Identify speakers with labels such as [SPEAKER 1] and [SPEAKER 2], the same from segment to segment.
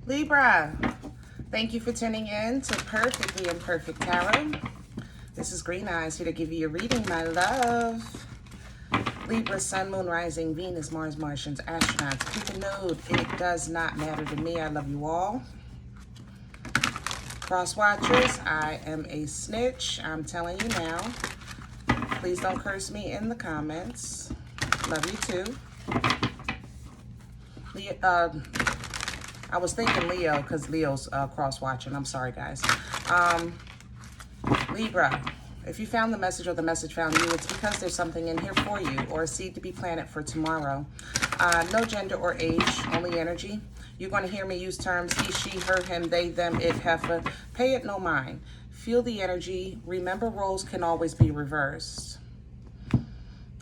[SPEAKER 1] Libra, thank you for tuning in to Perfectly Imperfect Tarot. This is Green Eyes here to give you a reading, my love. Libra, Sun, Moon, Rising, Venus, Mars, Martians, astronauts, Cupid node. It does not matter to me. I love you all. Cross watchers, I am a snitch. I'm telling you now. Please don't curse me in the comments. Love you too. I was thinking Leo because Leo's cross-watching. I'm sorry, guys. Libra, if you found the message or the message found you, it's because there's something in here for you or a seed to be planted for tomorrow. No gender or age, only energy. You're going to hear me use terms he, she, her, him, they, them, it, heifer. Pay it no mind. Feel the energy. Remember, roles can always be reversed.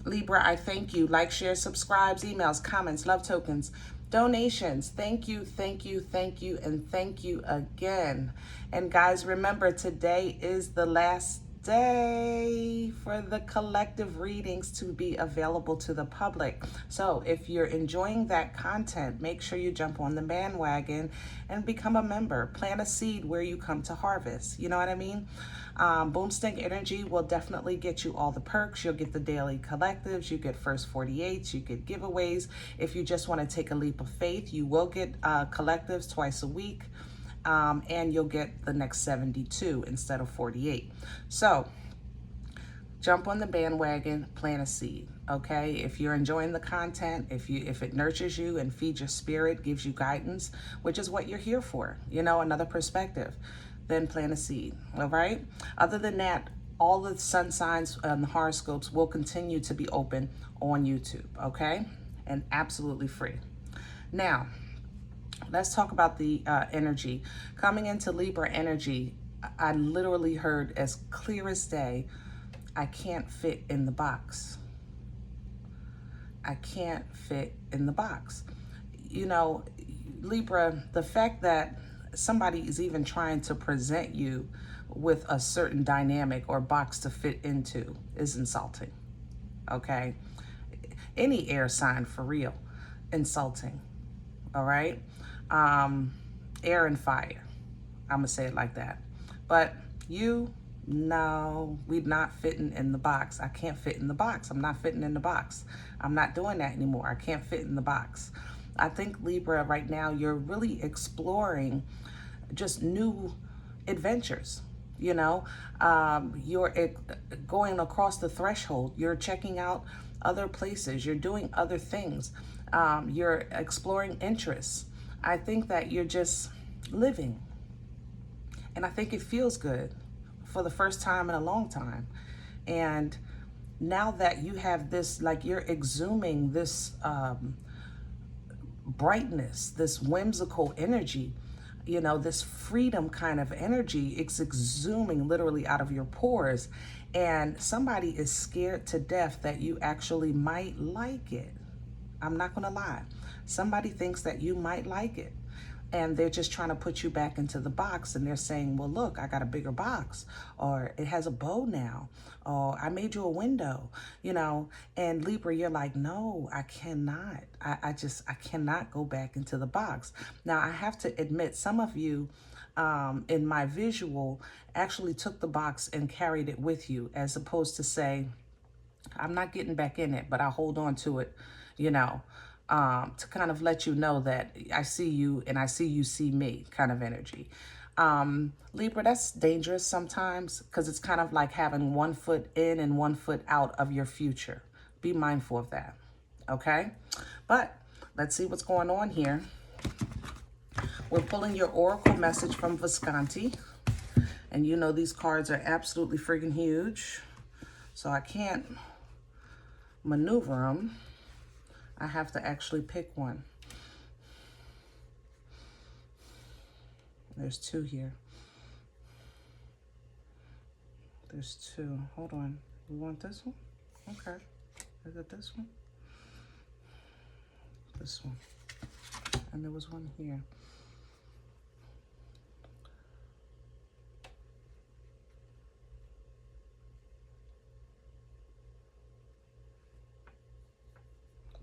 [SPEAKER 1] Libra, I thank you. Like, share, subscribes, emails, comments, love tokens, donations. Thank you, thank you, thank you, and thank you again. And guys, remember, today is the last day for the collective readings to be available to the public. So if you're enjoying that content, make sure you jump on the bandwagon and become a member. Plant a seed where you come to harvest. You know what I mean? Boomstick energy will definitely get you all the perks. You'll get the daily collectives, you get first 48s, you get giveaways. If you just want to take a leap of faith, you will get collectives twice a week, and you'll get the next 72 instead of 48. So jump on the bandwagon, plant a seed. Okay, if you're enjoying the content, if it nurtures you and feeds your spirit, gives you guidance, which is what you're here for, you know, another perspective, then plant a seed. All right. Other than that, all the sun signs and horoscopes will continue to be open on YouTube. Okay, and absolutely free. Now, let's talk about the energy coming into Libra energy. I literally heard as clear as day, I can't fit in the box. I can't fit in the box. You know, Libra, the fact that somebody is even trying to present you with a certain dynamic or box to fit into is insulting. Okay? Any air sign, for real, insulting. All right? Air and fire. I'm gonna say it like that. But you, no, we're not fitting in the box. I can't fit in the box. I'm not fitting in the box. I'm not doing that anymore. I can't fit in the box. I think, Libra, right now, you're really exploring just new adventures. You know, you're going across the threshold. You're checking out other places. You're doing other things. You're exploring interests. I think that you're just living. And I think it feels good for the first time in a long time. And now that you have this, like, you're exhuming this brightness, this whimsical energy, you know, this freedom kind of energy, it's exhuming literally out of your pores. And somebody is scared to death that you actually might like it. I'm not going to lie. Somebody thinks that you might like it. And they're just trying to put you back into the box. And they're saying, well, look, I got a bigger box. Or it has a bow now. Or I made you a window, you know. And Libra, you're like, no, I cannot. I cannot go back into the box. Now, I have to admit, some of you in my visual actually took the box and carried it with you, as opposed to say, I'm not getting back in it, but I'll hold on to it, you know. To kind of let you know that I see you and I see you see me kind of energy. Libra, that's dangerous sometimes because it's kind of like having one foot in and one foot out of your future. Be mindful of that, okay? But let's see what's going on here. We're pulling your oracle message from Visconti. And you know these cards are absolutely freaking huge. So I can't maneuver them. I have to actually pick one. There's two here. There's two. Hold on. You want this one? Okay. Is it this one? This one. And there was one here.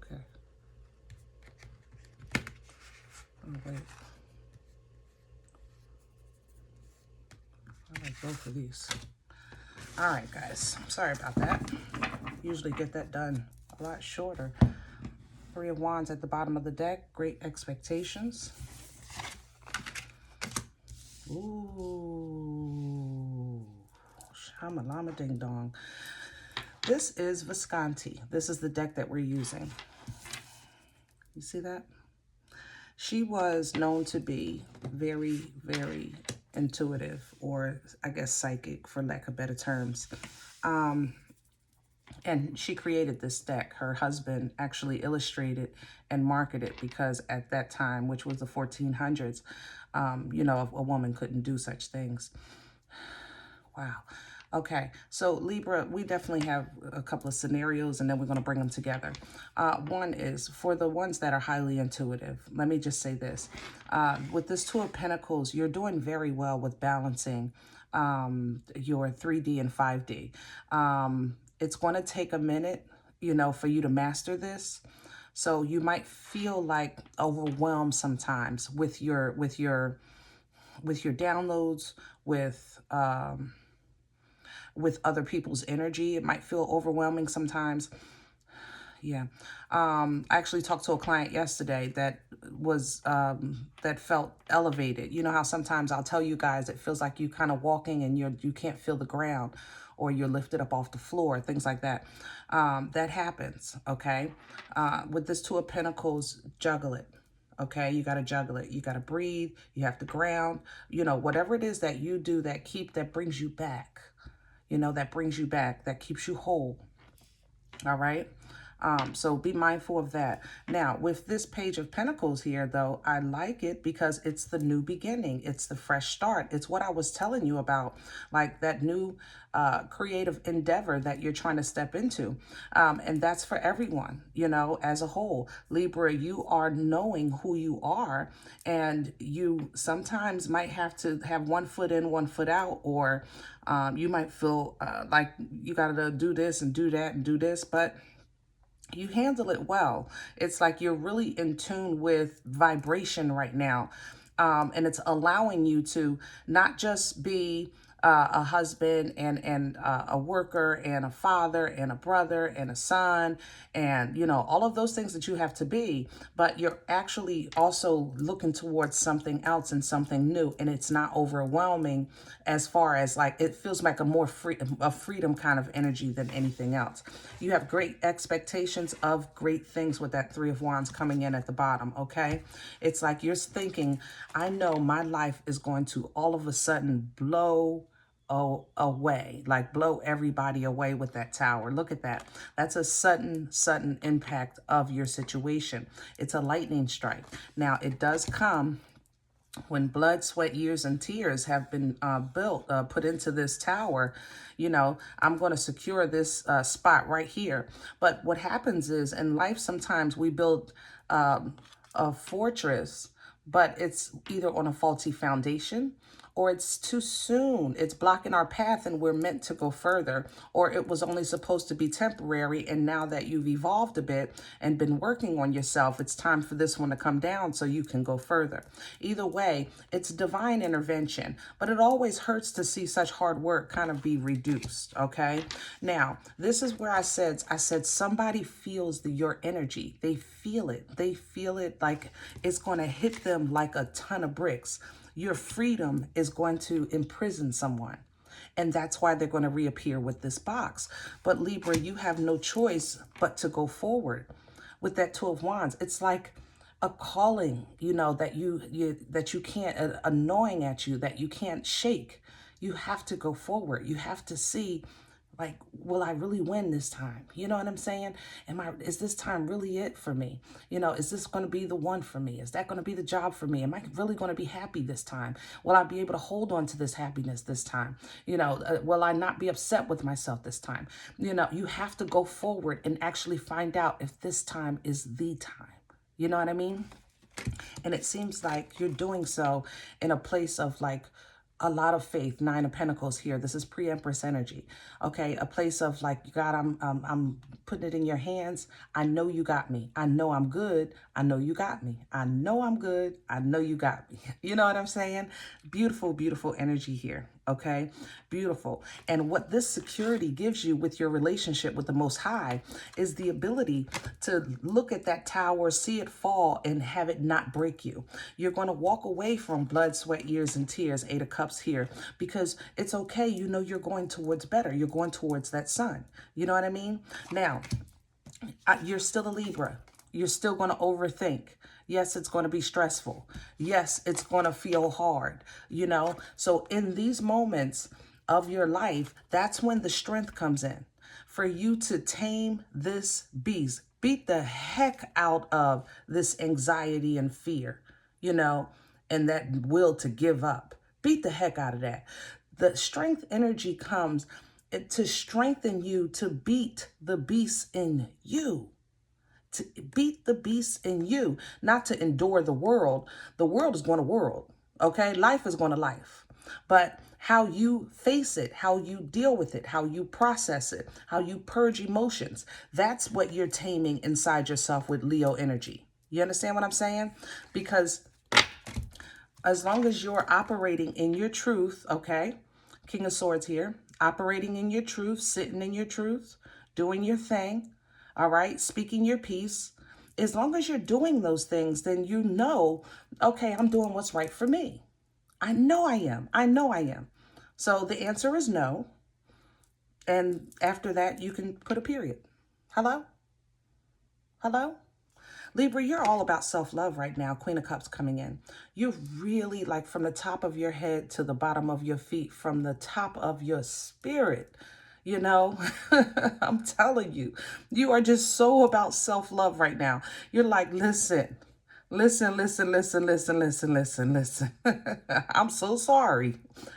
[SPEAKER 1] Okay. Oh, wait. both of these. All right, guys. Sorry about that. Usually get that done a lot shorter. Three of Wands at the bottom of the deck. Great expectations. Ooh. Shamalama ding dong. This is Visconti. This is the deck that we're using. You see that? She was known to be very, very intuitive, or I guess psychic, for lack of better terms. And she created this deck. Her husband actually illustrated and marketed because at that time, which was the 1400s, you know, a woman couldn't do such things. Wow. Okay, so Libra, we definitely have a couple of scenarios, and then we're going to bring them together. One is for the ones that are highly intuitive. Let me just say this. With this Two of Pentacles, you're doing very well with balancing your 3D and 5D. It's going to take a minute, you know, for you to master this. So you might feel like overwhelmed sometimes with your downloads, with other people's energy. It might feel overwhelming sometimes. Yeah. I actually talked to a client yesterday that was, that felt elevated. You know how sometimes I'll tell you guys, it feels like you kind of walking and you can't feel the ground, or you're lifted up off the floor, things like that. That happens, okay? With this Two of Pentacles, juggle it. Okay, you got to juggle it. You got to breathe. You have to ground. You know, whatever it is that you do that brings you back. You know, that brings you back, that keeps you whole. All right. So be mindful of that. Now, with this Page of Pentacles here, though, I like it because it's the new beginning. It's the fresh start. It's what I was telling you about, like that new creative endeavor that you're trying to step into. And that's for everyone, you know, as a whole. Libra, you are knowing who you are, and you sometimes might have to have one foot in, one foot out, or you might feel like you got to do this and do that and do this, but you handle it well. It's like you're really in tune with vibration right now. And it's allowing you to not just be a husband and a worker and a father and a brother and a son and, you know, all of those things that you have to be, but you're actually also looking towards something else and something new. And it's not overwhelming as far as like, it feels like a more freedom kind of energy than anything else. You have great expectations of great things with that Three of Wands coming in at the bottom, okay? It's like you're thinking, I know my life is going to all of a sudden blow away, like blow everybody away with that Tower. Look at that. That's a sudden impact of your situation. It's a lightning strike. Now, it does come when blood, sweat, years, and tears have been put into this Tower. You know, I'm going to secure this spot right here. But what happens is in life, sometimes we build a fortress, but it's either on a faulty foundation, or it's too soon. It's blocking our path and we're meant to go further, or it was only supposed to be temporary, and now that you've evolved a bit and been working on yourself, it's time for this one to come down so you can go further. Either way, it's divine intervention, but it always hurts to see such hard work kind of be reduced, okay? Now, this is where I said somebody feels your energy. They feel it. They feel it like it's going to hit them like a ton of bricks. Your freedom is going to imprison someone. And that's why they're going to reappear with this box. But Libra, you have no choice but to go forward. With that Two of Wands, it's like a calling, you know, that you can't, annoying at you, that you can't shake. You have to go forward. You have to see, like, will I really win this time? You know what I'm saying? Is this time really it for me? You know, is this going to be the one for me? Is that going to be the job for me? Am I really going to be happy this time? Will I be able to hold on to this happiness this time? You know, will I not be upset with myself this time? You know, you have to go forward and actually find out if this time is the time. You know what I mean? And it seems like you're doing so in a place of like a lot of faith. Nine of Pentacles here. This is pre-Empress energy. Okay, a place of like, God, I'm putting it in your hands. I know you got me. I know I'm good. I know you got me. I know I'm good. I know you got me. You know what I'm saying? Beautiful, beautiful energy here. Okay, beautiful. And what this security gives you with your relationship with the Most High is the ability to look at that tower, see it fall, and have it not break you. You're going to walk away from blood, sweat, years, and tears, 8 of Cups here, because it's okay. You know you're going towards better. You're going towards that sun. You know what I mean? Now, you're still a Libra. You're still going to overthink. Yes, it's going to be stressful. Yes, it's going to feel hard, you know? So in these moments of your life, that's when the strength comes in for you to tame this beast. Beat the heck out of this anxiety and fear, you know, and that will to give up. Beat the heck out of that. The strength energy comes to strengthen you to beat the beast in you. To beat the beast in you, not to endure the world. The world is going to world, okay? Life is going to life. But how you face it, how you deal with it, how you process it, how you purge emotions, that's what you're taming inside yourself with Leo energy. You understand what I'm saying? Because as long as you're operating in your truth, okay? King of Swords here, operating in your truth, sitting in your truth, doing your thing, all right, speaking your piece. As long as you're doing those things, then you know, okay, I'm doing what's right for me. I know I am. I know I am. So the answer is no. And after that, you can put a period. Hello? Hello? Libra, you're all about self-love right now. Queen of Cups coming in. You're really like from the top of your head to the bottom of your feet, from the top of your spirit. You know, I'm telling you, you are just so about self-love right now. You're like, listen. I'm so sorry.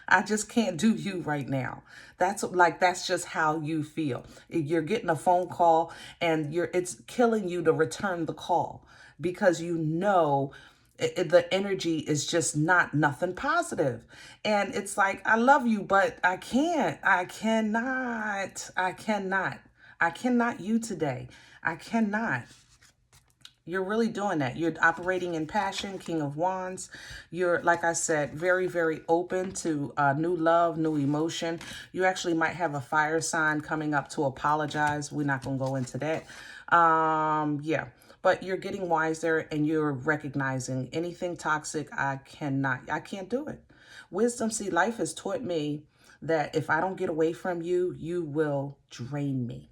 [SPEAKER 1] I just can't do you right now. That's just how you feel. You're getting a phone call and it's killing you to return the call because you know the energy is just nothing positive. And it's like, I love you, but I cannot you today. I cannot. You're really doing that. You're operating in passion, King of Wands. You're, like I said, very, very open to new love, new emotion. You actually might have a fire sign coming up to apologize. We're not going to go into that. Yeah. But you're getting wiser and you're recognizing anything toxic, I can't do it. Wisdom, see, life has taught me that if I don't get away from you, you will drain me.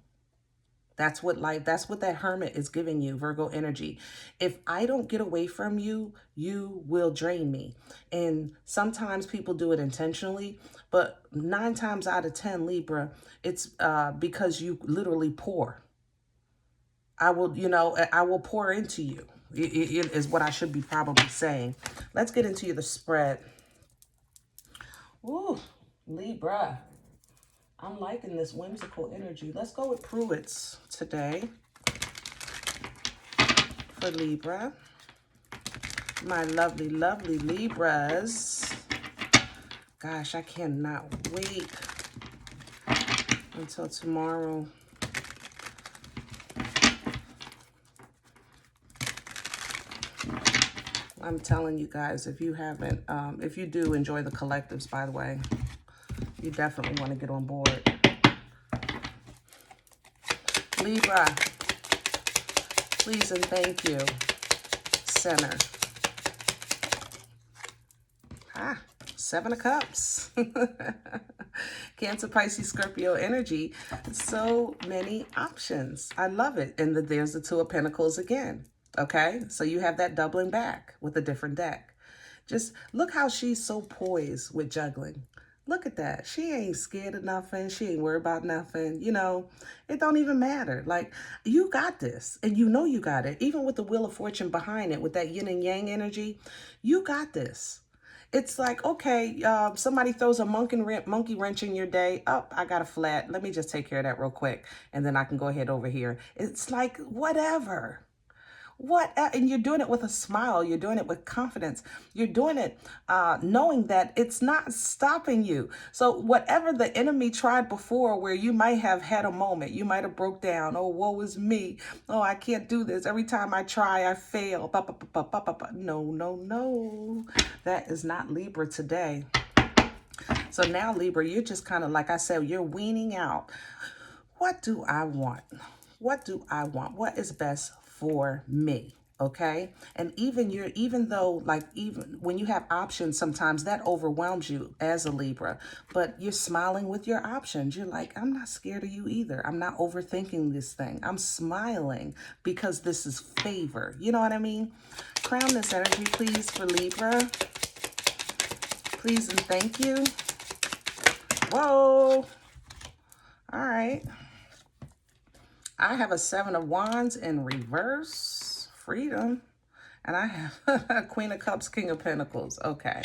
[SPEAKER 1] That's what that Hermit is giving you, Virgo energy. If I don't get away from you, you will drain me. And sometimes people do it intentionally, but 9 times out of 10, Libra, it's because you literally pour. I will pour into you, it is what I should be probably saying. Let's get into the spread. Ooh, Libra. I'm liking this whimsical energy. Let's go with Pruitt's today for Libra. My lovely, lovely Libras. Gosh, I cannot wait until tomorrow. I'm telling you guys, if you haven't, if you do enjoy the collectives, by the way, you definitely want to get on board. Libra, please and thank you. Center. 7 of Cups. Cancer, Pisces, Scorpio energy. So many options. I love it. And there's the 2 of Pentacles again. Okay, so you have that doubling back with a different deck. Just look how she's so poised with juggling. Look at that. She ain't scared of nothing. She ain't worried about nothing. You know, it don't even matter. Like, you got this, and you know you got it. Even with the Wheel of Fortune behind it, with that yin and yang energy, you got this. It's like, okay, somebody throws a monkey wrench in your day. Oh, I got a flat. Let me just take care of that real quick, and then I can go ahead over here. It's like, whatever. And you're doing it with a smile. You're doing it with confidence. You're doing it knowing that it's not stopping you. So whatever the enemy tried before, where you might have had a moment, you might have broke down. Oh, woe is me. Oh, I can't do this. Every time I try, I fail. No. That is not Libra today. So now, Libra, you're just kind of, like I said, you're weaning out. What do I want? What do I want? What is best for me? Okay. And even though, like, even when you have options, sometimes that overwhelms you as a Libra, but you're smiling with your options. You're like, I'm not scared of you either. I'm not overthinking this thing. I'm smiling because this is favor. You know what I mean? Crown this energy, please, for Libra. Please and thank you. Whoa. All right. I have a 7 of Wands in reverse, freedom, and I have a Queen of Cups, King of Pentacles. Okay.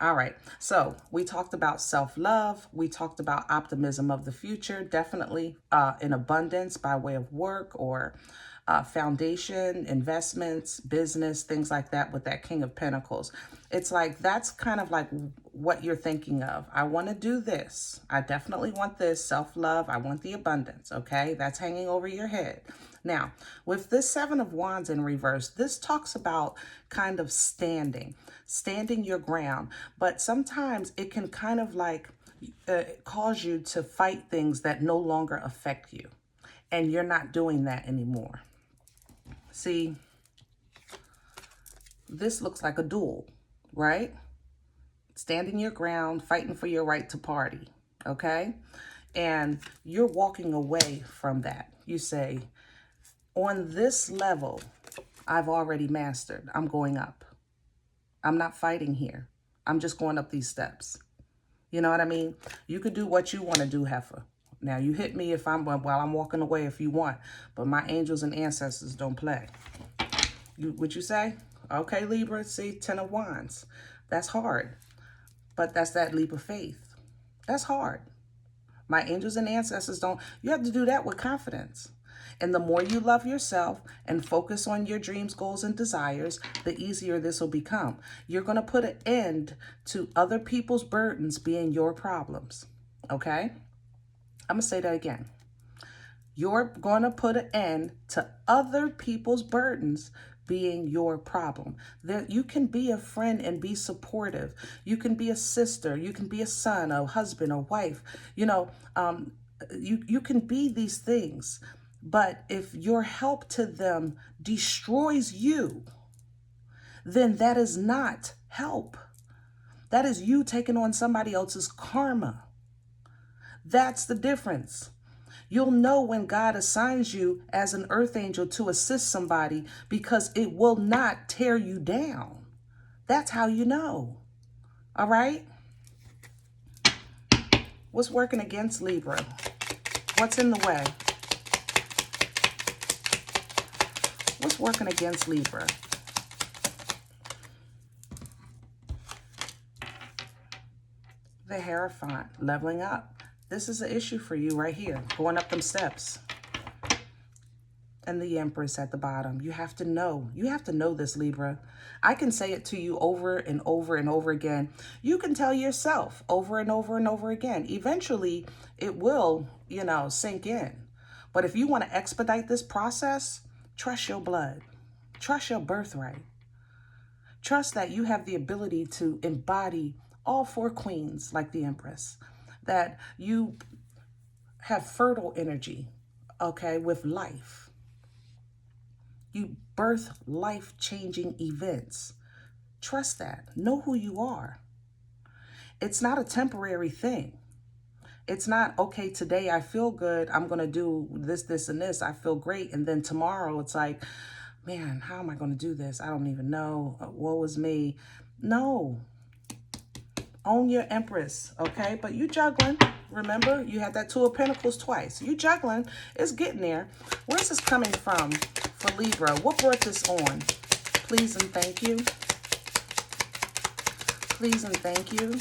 [SPEAKER 1] All right. So we talked about self-love. We talked about optimism of the future, definitely in abundance by way of work or foundation, investments, business, things like that with that King of Pentacles. It's like, that's kind of like what you're thinking of. I want to do this. I definitely want this self-love. I want the abundance. Okay. That's hanging over your head. Now, with this 7 of Wands in reverse, this talks about kind of standing your ground. But sometimes it can kind of like cause you to fight things that no longer affect you. And you're not doing that anymore. See, this looks like a duel, right? Standing your ground, fighting for your right to party, okay? And you're walking away from that. You say, on this level, I've already mastered. I'm going up. I'm not fighting here. I'm just going up these steps. You know what I mean? You could do what you want to do, Heifer. Now, you hit me if while I'm walking away if you want, but my angels and ancestors don't play. Would you say? Okay, Libra, see, 10 of Wands. That's hard, but that's that leap of faith. That's hard. My angels and ancestors don't, you have to do that with confidence. And the more you love yourself and focus on your dreams, goals, and desires, the easier this will become. You're going to put an end to other people's burdens being your problems, okay? I'm going to say that again. You're going to put an end to other people's burdens being your problem. That you can be a friend and be supportive. You can be a sister. You can be a son, a husband, a wife. You know, you can be these things. But if your help to them destroys you, then that is not help. That is you taking on somebody else's karma. That's the difference. You'll know when God assigns you as an earth angel to assist somebody because it will not tear you down. That's how you know. All right? What's working against Libra? What's in the way? What's working against Libra? The Hierophant, leveling up. This is an issue for you right here, going up them steps. And the Empress at the bottom. You have to know. You have to know this, Libra. I can say it to you over and over and over again. You can tell yourself over and over and over again. Eventually, it will, you know, sink in. But if you want to expedite this process, trust your blood. Trust your birthright. Trust that you have the ability to embody all 4 queens like the Empress. That you have fertile energy, okay, with life. You birth life-changing events. Trust that. Know who you are. It's not a temporary thing. It's not, okay, today I feel good. I'm going to do this, this, and this. I feel great. And then tomorrow it's like, man, how am I going to do this? I don't even know. Woe is me. No. Own your Empress, okay? But you juggling. Remember, you had that 2 of Pentacles twice. You juggling. It's getting there. Where's this coming from for Libra? What brought this on? Please and thank you. Please and thank you.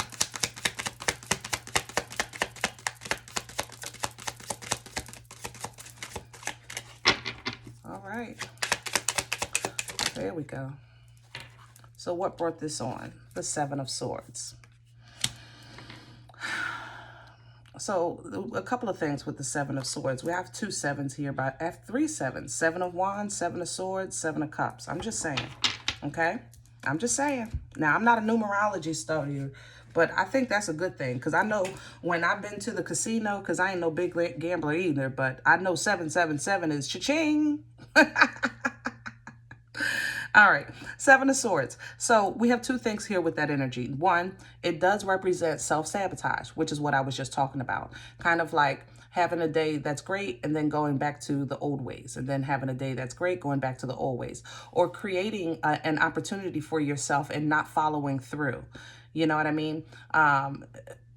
[SPEAKER 1] All right. There we go. So what brought this on? The 7 of Swords. So a couple of things with the 7 of Swords. We have 2 sevens here, but I have 3 sevens. 7 of Wands, 7 of Swords, 7 of Cups. I'm just saying, okay? I'm just saying. Now, I'm not a numerology studier, but I think that's a good thing. Because I know when I've been to the casino, because I ain't no big gambler either, but I know 777 is cha-ching. All right, Seven of Swords. So we have two things here with that energy. One, it does represent self-sabotage, which is what I was just talking about. Kind of like having a day that's great and then going back to the old ways, and then having a day that's great, going back to the old ways, or creating an opportunity for yourself and not following through. You know what I mean?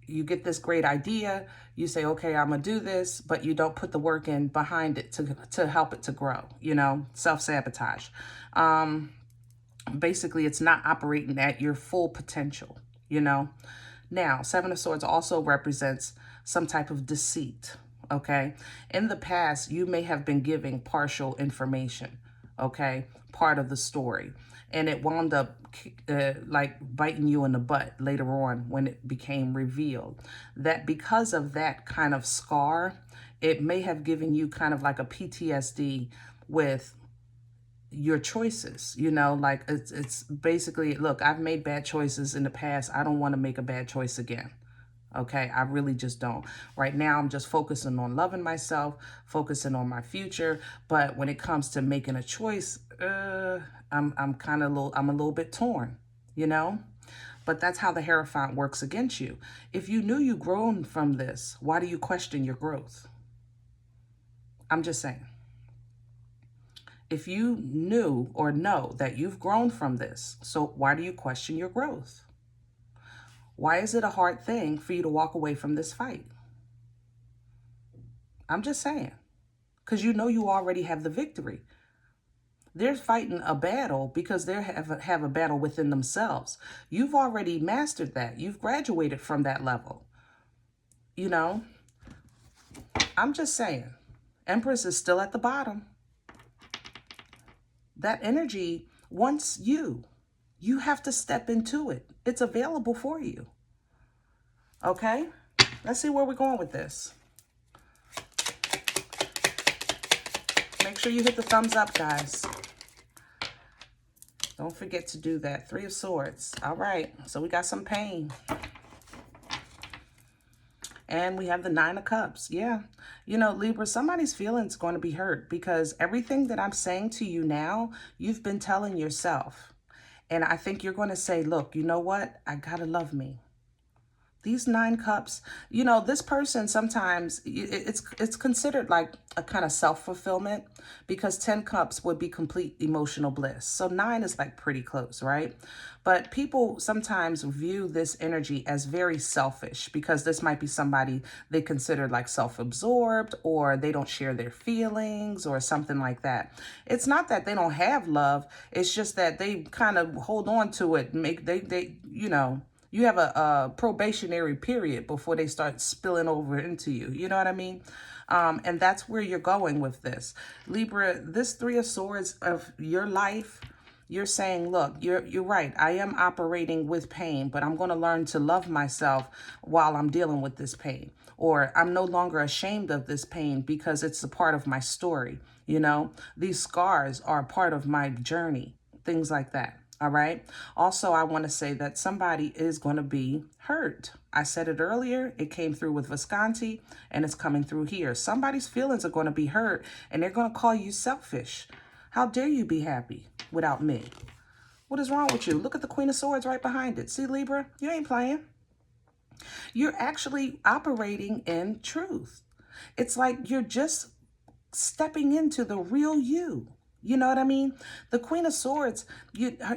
[SPEAKER 1] You get this great idea, you say, okay, I'm gonna do this, but you don't put the work in behind it to help it to grow, you know, self-sabotage. Basically, it's not operating at your full potential, you know. Now, Seven of Swords also represents some type of deceit, okay? In the past, you may have been giving partial information, okay? Part of the story. And it wound up like biting you in the butt later on when it became revealed. That because of that kind of scar, it may have given you kind of like a PTSD with your choices, you know, like it's basically, look, I've made bad choices in the past. I don't want to make a bad choice again. Okay, I really just don't. Right now, I'm just focusing on loving myself, focusing on my future. But when it comes to making a choice, I'm a little bit torn, you know. But that's how the Hierophant works against you. If you knew you'd grown from this, why do you question your growth? I'm just saying. If you knew or know that you've grown from this, so why do you question your growth? Why is it a hard thing for you to walk away from this fight? I'm just saying. Because you know you already have the victory. They're fighting a battle because they have a battle within themselves. You've already mastered that. You've graduated from that level. You know? I'm just saying. Empress is still at the bottom. That energy wants you. You have to step into it. It's available for you. Okay? Let's see where we're going with this. Make sure you hit the thumbs up, guys. Don't forget to do that. Three of Swords. All right. So we got some pain. And we have the Nine of Cups. Yeah. You know, Libra, somebody's feelings going to be hurt because everything that I'm saying to you now, you've been telling yourself. And I think you're going to say, look, you know what? I got to love me. These 9 cups, you know, this person sometimes it's considered like a kind of self-fulfillment because 10 cups would be complete emotional bliss. So 9 is like pretty close, right? But people sometimes view this energy as very selfish because this might be somebody they consider like self-absorbed or they don't share their feelings or something like that. It's not that they don't have love. It's just that they kind of hold on to it. You know, you have a probationary period before they start spilling over into you. You know what I mean? And that's where you're going with this. Libra, this Three of Swords of your life, you're saying, look, you're right. I am operating with pain, but I'm going to learn to love myself while I'm dealing with this pain. Or I'm no longer ashamed of this pain because it's a part of my story. You know, these scars are a part of my journey, things like that. All right. Also, I want to say that somebody is going to be hurt. I said it earlier. It came through with Visconti and it's coming through here. Somebody's feelings are going to be hurt and they're going to call you selfish. How dare you be happy without me? What is wrong with you? Look at the Queen of Swords right behind it. See, Libra, you ain't playing. You're actually operating in truth. It's like you're just stepping into the real you. You know what I mean? The Queen of Swords,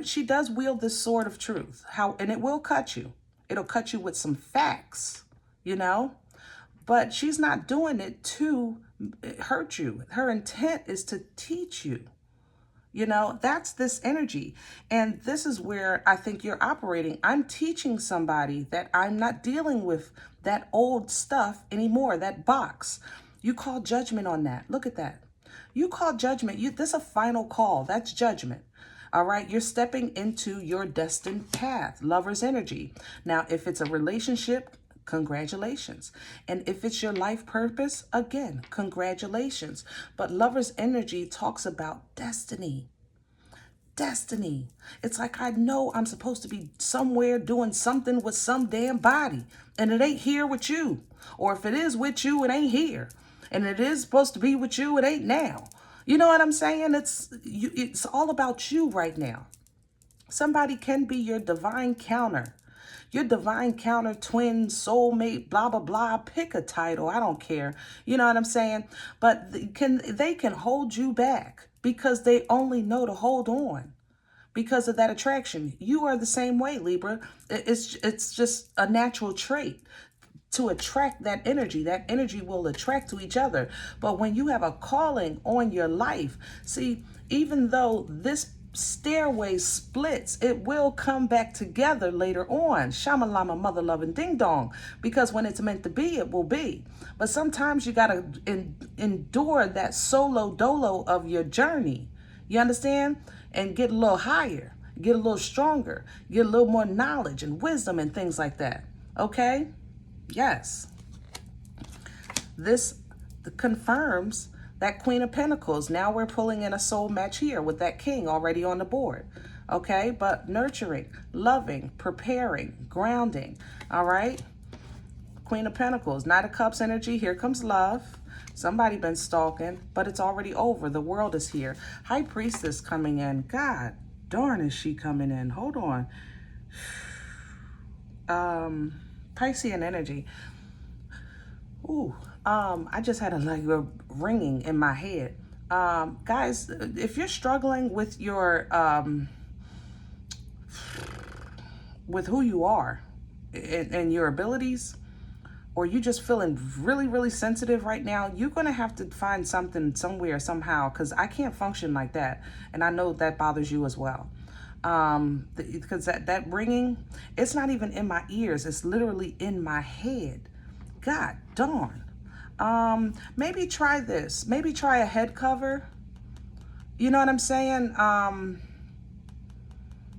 [SPEAKER 1] she does wield this sword of truth. And it will cut you. It'll cut you with some facts, you know? But she's not doing it to hurt you. Her intent is to teach you. You know, that's this energy. And this is where I think you're operating. I'm teaching somebody that I'm not dealing with that old stuff anymore, that box. You call judgment on that. Look at that. You call judgment. This is a final call. That's judgment. All right. You're stepping into your destined path, lover's energy. Now, if it's a relationship, congratulations. And if it's your life purpose, again, congratulations. But lover's energy talks about destiny. destiny. It's like I know I'm supposed to be somewhere doing something with some damn body, and it ain't here with you. Or if it is with you, it ain't here. And it is supposed to be with you, it ain't now. You know what I'm saying? It's all about you right now. Somebody can be your divine counter. Your divine counter, twin, soulmate, blah, blah, blah. Pick a title. I don't care. You know what I'm saying? But they can hold you back because they only know to hold on because of that attraction. You are the same way, Libra. It's just a natural trait to attract that energy. That energy will attract to each other. But when you have a calling on your life, see, even though this stairway splits, it will come back together later on. Shamalama, mother loving ding dong. Because when it's meant to be, it will be. But sometimes you got to endure that solo dolo of your journey. You understand? And get a little higher, get a little stronger, get a little more knowledge and wisdom and things like that. Okay? Yes. This confirms that Queen of Pentacles. Now we're pulling in a soul match here with that King already on the board. Okay, but nurturing, loving, preparing, grounding. All right. Queen of Pentacles, Knight of Cups energy. Here comes love. Somebody been stalking, but it's already over. The world is here. High Priestess coming in. God darn, is she coming in? Hold on. Piscean energy. Ooh. I just had a ringing in my head. Guys, if you're struggling with your, with who you are and your abilities, or you just feeling really, really sensitive right now, you're going to have to find something somewhere, somehow, because I can't function like that. And I know that bothers you as well. Because that ringing, it's not even in my ears. It's literally in my head. God darn. Maybe try this. Maybe try a head cover. You know what I'm saying?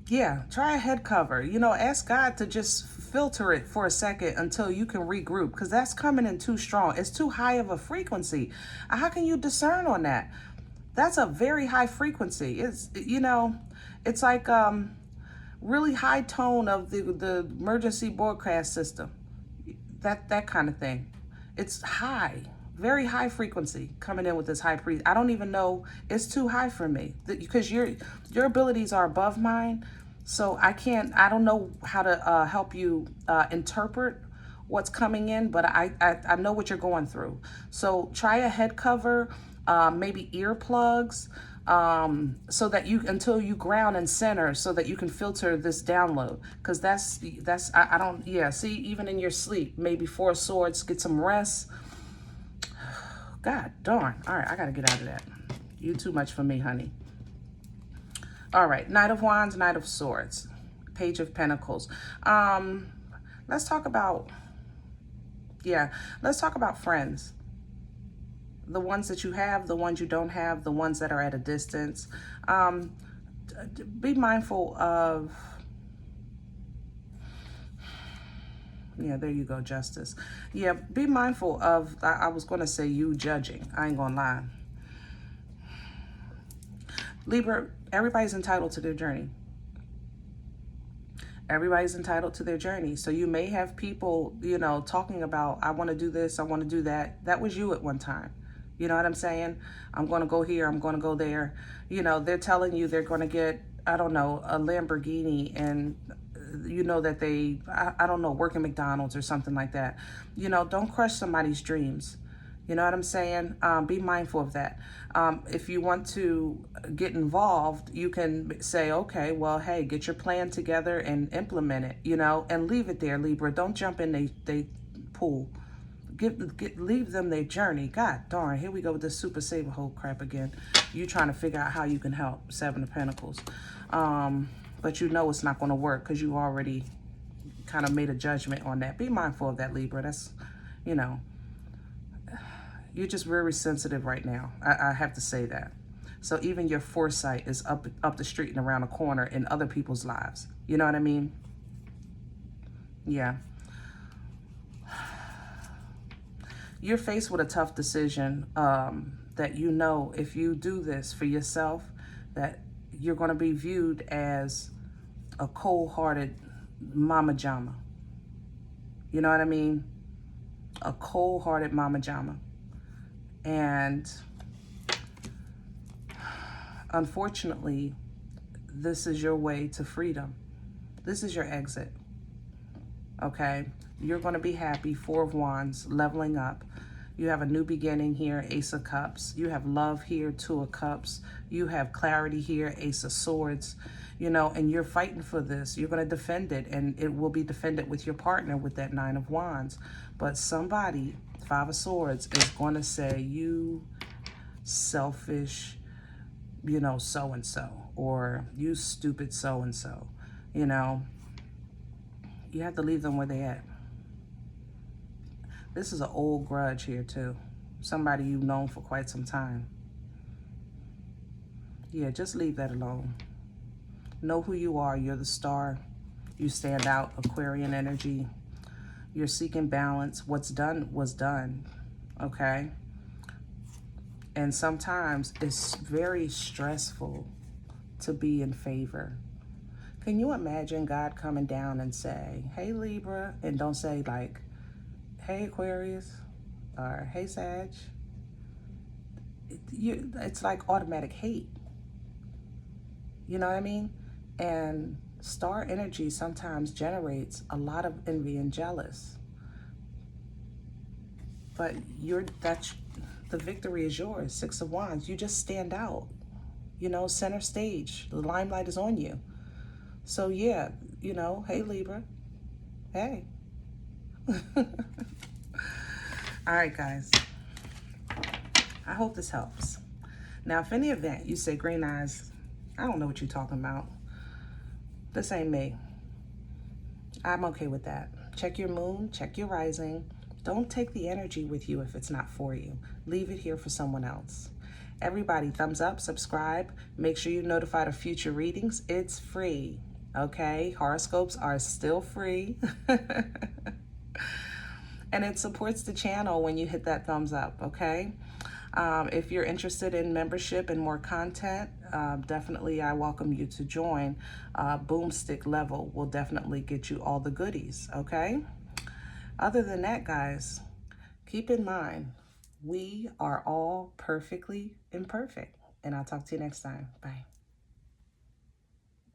[SPEAKER 1] Yeah, try a head cover. You know, ask God to just filter it for a second until you can regroup, because that's coming in too strong. It's too high of a frequency. How can you discern on that? That's a very high frequency. It's, you know, it's like really high tone of the emergency broadcast system. That kind of thing. It's high, very high frequency coming in with this high priest. I don't even know, it's too high for me because your abilities are above mine. So I don't know how to help you interpret what's coming in, but I know what you're going through. So try a head cover, maybe earplugs, so that until you ground and center, so that you can filter this download. Because I don't, yeah, see, even in your sleep, maybe Four of Swords, get some rest. God darn. All right, I got to get out of that. You too much for me, honey. All right, Knight of Wands, Knight of Swords, Page of Pentacles. Let's talk about, let's talk about friends. The ones that you have, the ones you don't have, the ones that are at a distance. Be mindful of, yeah, there you go, Justice. Yeah, be mindful of, I was going to say you judging. I ain't going to lie. Libra, everybody's entitled to their journey. Everybody's entitled to their journey. So you may have people, you know, talking about, I want to do this, I want to do that. That was you at one time. You know what I'm saying? I'm going to go here, I'm going to go there. You know, they're telling you they're going to get, I don't know, a Lamborghini, and you know that they, I don't know, work at McDonald's or something like that. You know, don't crush somebody's dreams. You know what I'm saying? Be mindful of that. If you want to get involved, you can say, okay, well, hey, get your plan together and implement it, you know, and leave it there, Libra. Don't jump in they pool. Leave them their journey. God darn, here we go with this super saver hole crap again. You trying to figure out how you can help. Seven of Pentacles. But you know it's not going to work because you already kind of made a judgment on that. Be mindful of that, Libra. That's, you know, you're just very sensitive right now. I have to say that. So even your foresight is up the street and around the corner in other people's lives. You know what I mean? Yeah. You're faced with a tough decision that, you know, if you do this for yourself, that you're going to be viewed as a cold-hearted mama jama. You know what I mean? A cold-hearted mama jama. And unfortunately, this is your way to freedom. This is your exit. Okay? You're going to be happy. Four of Wands, leveling up. You have a new beginning here, Ace of Cups. You have love here, Two of Cups. You have clarity here, Ace of Swords. You know, and you're fighting for this. You're going to defend it, and it will be defended with your partner with that Nine of Wands. But somebody, Five of Swords, is going to say, you selfish, you know, so-and-so, or you stupid so-and-so. You know, you have to leave them where they at. This is an old grudge here, too. Somebody you've known for quite some time. Yeah, just leave that alone. Know who you are. You're the star. You stand out, Aquarian energy. You're seeking balance. What's done was done, okay? And sometimes it's very stressful to be in favor. Can you imagine God coming down and say, hey, Libra, and don't say like, hey, Aquarius, or hey, Sag? It's like automatic hate. You know what I mean? And star energy sometimes generates a lot of envy and jealous. But the victory is yours. Six of Wands. You just stand out. You know, center stage. The limelight is on you. So yeah, you know, hey, Libra. Hey. All right, guys. I hope this helps. Now, if any event you say, Green Eyes, I don't know what you're talking about. This ain't me. I'm okay with that. Check your moon, check your rising. Don't take the energy with you if it's not for you. Leave it here for someone else. Everybody, thumbs up, subscribe. Make sure you're notified of future readings. It's free, okay? Horoscopes are still free. And it supports the channel when you hit that thumbs up, okay? If you're interested in membership and more content, definitely I welcome you to join. Boomstick level will definitely get you all the goodies, okay? Other than that, guys, keep in mind, we are all perfectly imperfect. And I'll talk to you next time. Bye.